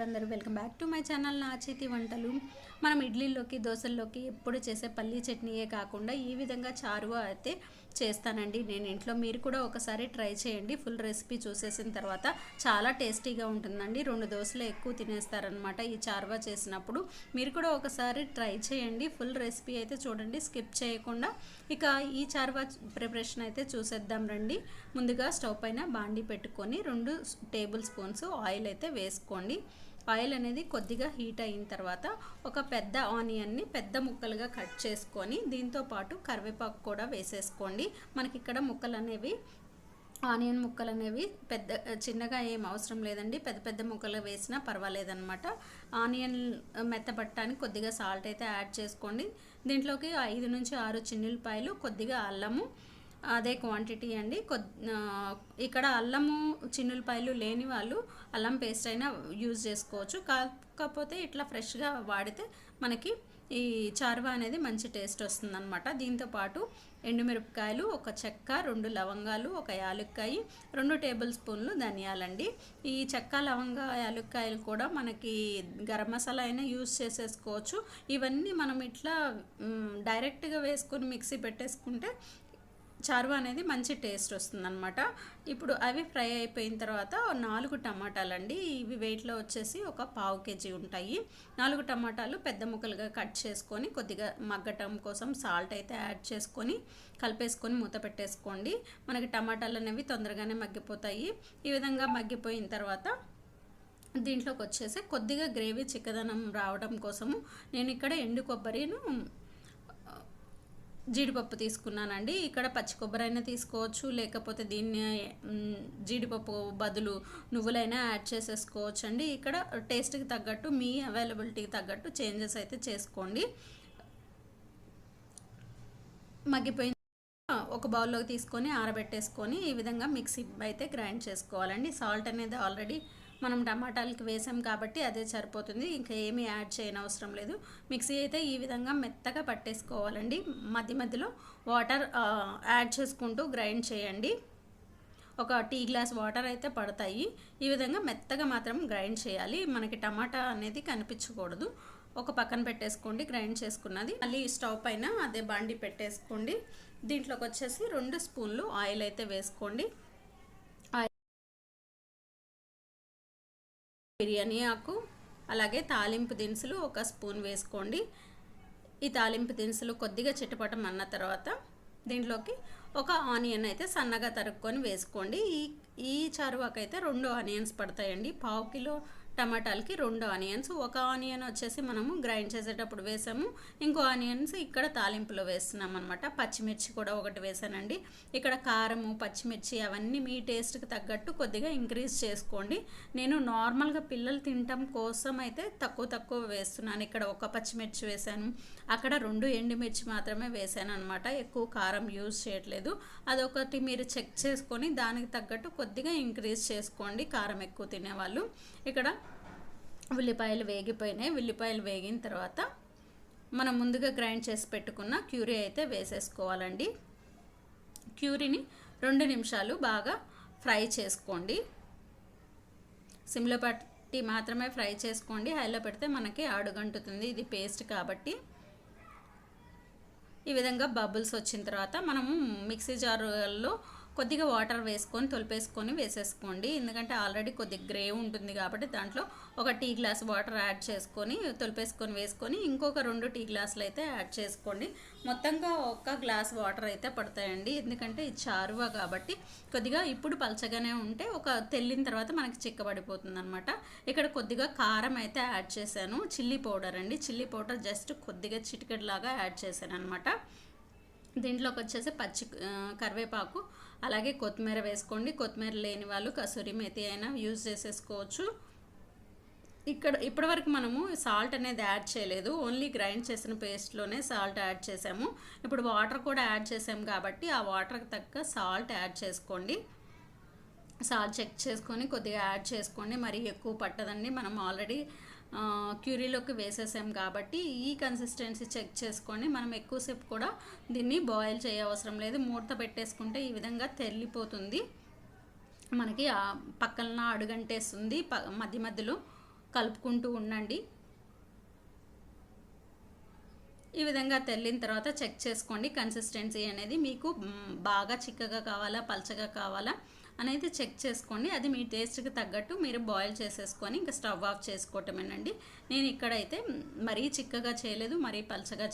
అందరూ welcome back to my channel నా చేతి వంటలు. మనం ఇడ్లీలోకి దోశల్లోకి ఎప్పుడు చేసే పల్లీ చట్నీయే కాకుండా ఈ విధంగా చారువా అయితే చేస్తానండి నేను ఇంట్లో. మీరు కూడా ఒకసారి ట్రై చేయండి. ఫుల్ రెసిపీ చూసేసిన తర్వాత చాలా టేస్టీగా ఉంటుందండి. 2 దోశలు ఎక్కువ తినేస్తారనమాట ఈ చారువా చేసినప్పుడు. మీరు కూడా ఒకసారి ట్రై చేయండి. ఫుల్ రెసిపీ అయితే చూడండి, స్కిప్ చేయకుండా. ఇక ఈ చారువా ప్రిపరేషన్ అయితే చూసేద్దాం రండి. ముందుగా స్టవ్ పైన బాండి పెట్టుకొని 2 టేబుల్ స్పూన్స్ ఆయిల్ అయితే వేసుకోండి. ఆయిల్ అనేది కొద్దిగా హీట్ అయిన తర్వాత ఒక పెద్ద ఆనియన్ని పెద్ద ముక్కలుగా కట్ చేసుకొని దీంతో పాటు కరివేపాకు కూడా వేసేసుకోండి. మనకి ఇక్కడ ముక్కలు అనేవి ఆనియన్ ముక్కలు అనేవి చిన్నగా ఏం అవసరం లేదండి, పెద్ద పెద్ద ముక్కలు వేసినా పర్వాలేదన్నమాట. ఆనియన్ మెత్తబట్టడానికి కొద్దిగా సాల్ట్ అయితే యాడ్ చేసుకోండి. దీంట్లోకి 5 నుంచి 6 చిన్నులపాయలు, కొద్దిగా అల్లము, అదే క్వాంటిటీ అండి. ఇక్కడ అల్లము చిన్నులపాయలు లేని వాళ్ళు అల్లం పేస్ట్ అయినా యూజ్ చేసుకోవచ్చు. కాకపోతే ఇట్లా ఫ్రెష్గా వాడితే మనకి ఈ చారువా అనేది మంచి టేస్ట్ వస్తుందన్నమాట. దీంతోపాటు ఎండుమిరపకాయలు, ఒక చెక్క, 2 లవంగాలు, ఒక యాలుక్కాయ, 2 టేబుల్ స్పూన్లు ధనియాలండి. ఈ చెక్క, లవంగా, యాలుక్కాయలు కూడా మనకి గరం మసాలా అయినా యూజ్ చేసేసుకోవచ్చు. ఇవన్నీ మనం ఇట్లా డైరెక్ట్గా వేసుకొని మిక్సీ పెట్టేసుకుంటే చారువా అనేది మంచి టేస్ట్ వస్తుందన్నమాట. ఇప్పుడు అవి ఫ్రై అయిపోయిన తర్వాత 4 టమాటాలండి. ఇవి వెయిట్లో వచ్చేసి ఒక పావు కేజీ ఉంటాయి. 4 టమాటాలు పెద్ద ముక్కలుగా కట్ చేసుకొని కొద్దిగా మగ్గటం కోసం సాల్ట్ అయితే యాడ్ చేసుకొని కలిపేసుకొని మూత పెట్టేసుకోండి. మనకి టమాటాలు అనేవి తొందరగానే మగ్గిపోతాయి. ఈ విధంగా మగ్గిపోయిన తర్వాత దీంట్లోకి వచ్చేసి కొద్దిగా గ్రేవీ చిక్కదనం రావడం కోసము నేను ఇక్కడ ఎండు కొబ్బరిను, జీడిపప్పు తీసుకున్నానండి. ఇక్కడ పచ్చి కొబ్బరి అయినా తీసుకోవచ్చు, లేకపోతే దీన్ని జీడిపప్పు బదులు నువ్వులైనా యాడ్ చేసేసుకోవచ్చు అండి. ఇక్కడ టేస్ట్కి తగ్గట్టు మీ అవైలబిలిటీకి తగ్గట్టు చేంజెస్ అయితే చేసుకోండి. మగ్గిపోయిన ఒక బౌల్లోకి తీసుకొని ఆరబెట్టేసుకొని ఈ విధంగా మిక్సీ అయితే గ్రైండ్ చేసుకోవాలండి. సాల్ట్ అనేది ఆల్రెడీ మనం టమాటాలకి వేసాం కాబట్టి అదే సరిపోతుంది, ఇంకా ఏమీ యాడ్ చేయనవసరం లేదు. మిక్సీ అయితే ఈ విధంగా మెత్తగా పట్టేసుకోవాలండి. మధ్య మధ్యలో వాటర్ యాడ్ చేసుకుంటూ గ్రైండ్ చేయండి. ఒక టీ గ్లాస్ వాటర్ అయితే పడతాయి. ఈ విధంగా మెత్తగా మాత్రం గ్రైండ్ చేయాలి. మనకి టమాటా అనేది కనిపించకూడదు. ఒక పక్కన పెట్టేసుకోండి గ్రైండ్ చేసుకున్నది. మళ్ళీ స్టవ్ పైన అదే బాండి పెట్టేసుకోండి. దీంట్లోకి వచ్చేసి 2 స్పూన్లు ఆయిల్ అయితే వేసుకోండి. బిర్యానీ ఆకు, అలాగే తాలింపు దినుసులు 1 స్పూన్ వేసుకోండి. ఈ తాలింపు దినుసులు కొద్దిగా చిటపటం అన్న తర్వాత దీంట్లోకి ఒక ఆనియన్ అయితే సన్నగా తరుక్కొని వేసుకోండి. ఈ చారువాకైతే 2 ఆనియన్స్ పడతాయండి. పావు కిలో టమాటాలకి 2 ఆనియన్స్. ఒక ఆనియన్ వచ్చేసి మనము గ్రైండ్ చేసేటప్పుడు వేసాము, ఇంకో ఆనియన్స్ ఇక్కడ తాలింపులో వేస్తున్నాం అనమాట. పచ్చిమిర్చి కూడా 1 వేసానండి. ఇక్కడ కారము, పచ్చిమిర్చి అవన్నీ మీ టేస్ట్కి తగ్గట్టు కొద్దిగా ఇంక్రీజ్ చేసుకోండి. నేను నార్మల్గా పిల్లలు తినటం కోసం అయితే తక్కువ వేస్తున్నాను. ఇక్కడ 1 పచ్చిమిర్చి వేసాను, అక్కడ 2 ఎండుమిర్చి మాత్రమే వేసాను అనమాట. ఎక్కువ కారం యూజ్ చేయట్లేదు. అదొకటి మీరు చెక్ చేసుకొని దానికి తగ్గట్టు కొద్దిగా ఇంక్రీజ్ చేసుకోండి కారం ఎక్కువ తినేవాళ్ళు. ఇక్కడ ఉల్లిపాయలు వేగిపోయినాయి. ఉల్లిపాయలు వేగిన తర్వాత మనం ముందుగా గ్రైండ్ చేసి పెట్టుకున్న క్యూరీ అయితే వేసేసుకోవాలండి. క్యూరీని 2 నిమిషాలు బాగా ఫ్రై చేసుకోండి. సిమ్లో పెట్టి మాత్రమే ఫ్రై చేసుకోండి. హైలో పెడితే మనకి అడుగంటుతుంది, ఇది పేస్ట్ కాబట్టి. ఈ విధంగా బబుల్స్ వచ్చిన తర్వాత మనము మిక్సీ జారులో కొద్దిగా వాటర్ వేసుకొని తొలిపేసుకొని వేసేసుకోండి. ఎందుకంటే ఆల్రెడీ కొద్దిగా గ్రేవ్ ఉంటుంది కాబట్టి దాంట్లో ఒక టీ గ్లాస్ వాటర్ యాడ్ చేసుకొని తొలిపేసుకొని వేసుకొని ఇంకొక 2 టీ గ్లాసులు అయితే యాడ్ చేసుకోండి. మొత్తంగా 1 గ్లాస్ వాటర్ అయితే పడతాయండి. ఎందుకంటే ఇది చారువా కాబట్టి కొద్దిగా ఇప్పుడు పలచగానే ఉంటే ఒక తెల్లిన తర్వాత మనకి చిక్కబడిపోతుంది అనమాట. ఇక్కడ కొద్దిగా కారం అయితే యాడ్ చేశాను. చిల్లీ పౌడర్ అండి, చిల్లీ పౌడర్ జస్ట్ కొద్దిగా చిటికెడలాగా యాడ్ చేశాను అనమాట. దీంట్లోకి వచ్చేసి కరివేపాకు, అలాగే కొత్తిమీర వేసుకోండి. కొత్తిమీర లేని వాళ్ళు కసూరి మేతి అయినా యూజ్ చేసేసుకోవచ్చు. ఇప్పటివరకు మనము సాల్ట్ అనేది యాడ్ చేయలేదు, ఓన్లీ గ్రైండ్ చేసిన పేస్ట్లోనే సాల్ట్ యాడ్ చేసాము. ఇప్పుడు వాటర్ కూడా యాడ్ చేసాము కాబట్టి ఆ వాటర్కి తగ్గ సాల్ట్ యాడ్ చేసుకోండి. సాల్ట్ చెక్ చేసుకొని కొద్దిగా యాడ్ చేసుకోండి. మరి ఎక్కువ పట్టదండి, మనం ఆల్రెడీ క్యూరీలోకి వేసేసాం కాబట్టి ఈ కన్సిస్టెన్సీ చెక్ చేసుకోండి. మనం ఎక్కువసేపు కూడా దీన్ని బాయిల్ చేయవసరం లేదు. మూత పెట్టేసుకుంటే ఈ విధంగా తెల్లిపోతుంది. మనకి పక్కన అడుగంటేస్తుంది మధ్య మధ్యలో. కలుపుకుంటూ ఉండండి. ఈ విధంగా తెల్లిన తర్వాత చెక్ చేసుకోండి కన్సిస్టెన్సీ అనేది మీకు బాగా చిక్కగా కావాలా పలచగా కావాలా అనేది చెక్ చేసుకోండి. అది మీ టేస్ట్కి తగ్గట్టు మీరు బాయిల్ చేసేసుకొని ఇంకా స్టవ్ ఆఫ్ చేసుకోవటమేనండి. నేను ఇక్కడైతే మరీ చిక్కగా చేయలేదు, మరీ పలచగా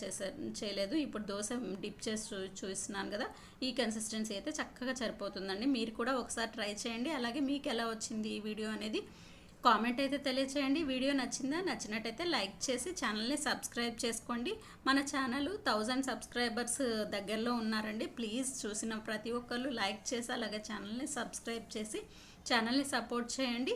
చేయలేదు. ఇప్పుడు దోశ డిప్ చేసి చూస్తున్నాను కదా, ఈ కన్సిస్టెన్సీ అయితే చక్కగా సరిపోతుందండి. మీరు కూడా ఒకసారి ట్రై చేయండి. అలాగే మీకు ఎలా వచ్చింది ఈ వీడియో అనేది కామెంట్ అయితే తెలియచేయండి. వీడియో నచ్చినట్టయితే లైక్ చేసి ఛానల్ని సబ్స్క్రైబ్ చేసుకోండి. మన ఛానల్ 1000 సబ్స్క్రైబర్స్ దగ్గరలో ఉన్నారండి. ప్లీజ్ చూసిన ప్రతి ఒక్కళ్ళు లైక్ చేసి అలాగే ఛానల్ని సబ్స్క్రైబ్ చేసి ఛానల్ని సపోర్ట్ చేయండి.